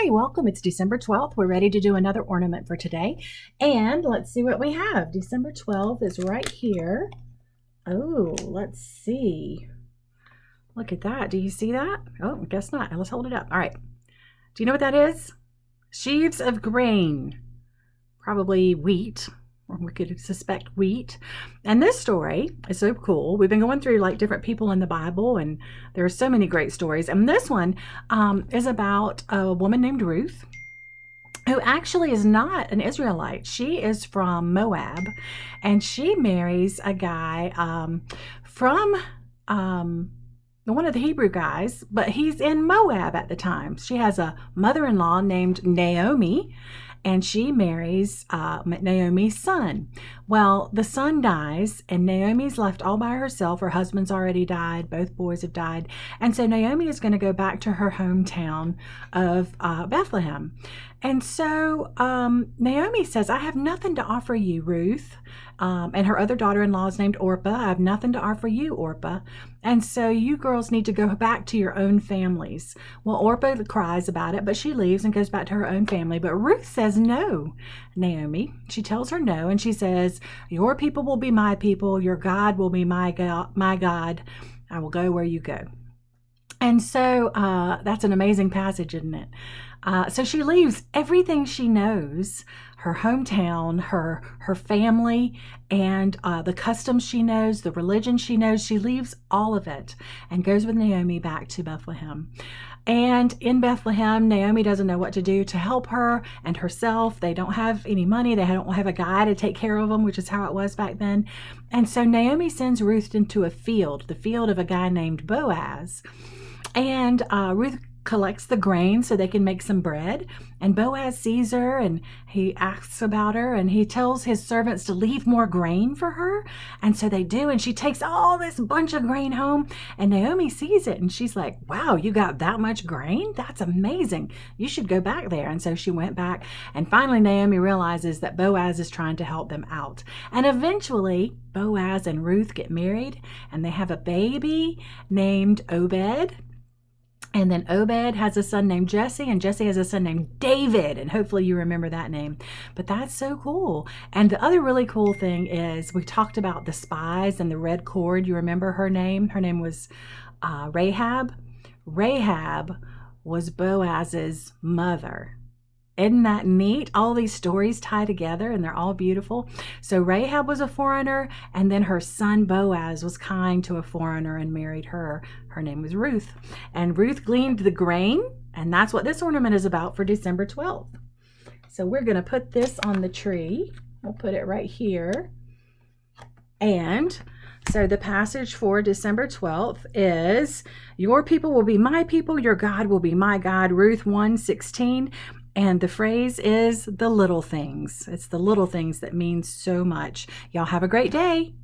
Hi, welcome. It's December 12th. We're ready to do another ornament for today. And let's see what we have. December 12th is right here. Oh, let's see. Look at that. Do you see that? Oh, I guess not. Let's hold it up. All right. Do you know what that is? Sheaves of grain. Probably wheat, or we could suspect wheat. And this story is so cool. We've been going through like different people in the Bible, and there are so many great stories. And this one is about a woman named Ruth, who actually is not an Israelite. She is from Moab, and she marries a guy from one of the Hebrew guys, but he's in Moab at the time. She has a mother-in-law named Naomi, and she marries Naomi's son. Well, the son dies, and Naomi's left all by herself. Her husband's already died. Both boys have died. And so Naomi is going to go back to her hometown of Bethlehem. And so Naomi says, I have nothing to offer you, Ruth. And her other daughter-in-law is named Orpah. I have nothing to offer you, Orpah. And so you girls need to go back to your own families. Well, Orpah cries about it, but she leaves and goes back to her own family. But Ruth says no, Naomi. She tells her no, and she says, your people will be my people. Your God will be my God. I will go where you go. And so that's an amazing passage, isn't it? So she leaves everything she knows, her hometown, her family, and the customs she knows, the religion she knows. She leaves all of it and goes with Naomi back to Bethlehem. And in Bethlehem, Naomi doesn't know what to do to help her and herself. They don't have any money. They don't have a guy to take care of them, which is how it was back then. And so Naomi sends Ruth into a field, the field of a guy named Boaz. And Ruth collects the grain so they can make some bread. And Boaz sees her and he asks about her, and he tells his servants to leave more grain for her. And so they do. And she takes all this bunch of grain home, and Naomi sees it and she's like, wow, you got that much grain? That's amazing. You should go back there. And so she went back, and finally Naomi realizes that Boaz is trying to help them out. And eventually Boaz and Ruth get married, and they have a baby named Obed. And then Obed has a son named Jesse, and Jesse has a son named David, and hopefully you remember that name. But that's so cool. And the other really cool thing is we talked about the spies and the red cord. You remember her name? Her name was Rahab. Rahab was Boaz's mother. Isn't that neat? All these stories tie together, and they're all beautiful. So Rahab was a foreigner, and then her son Boaz was kind to a foreigner and married her. Her name was Ruth. And Ruth gleaned the grain, and that's what this ornament is about for December 12th. So we're going to put this on the tree. We'll put it right here. And so the passage for December 12th is, your people will be my people, your God will be my God, Ruth 1:16. And the phrase is the little things. It's the little things that mean so much. Y'all have a great day.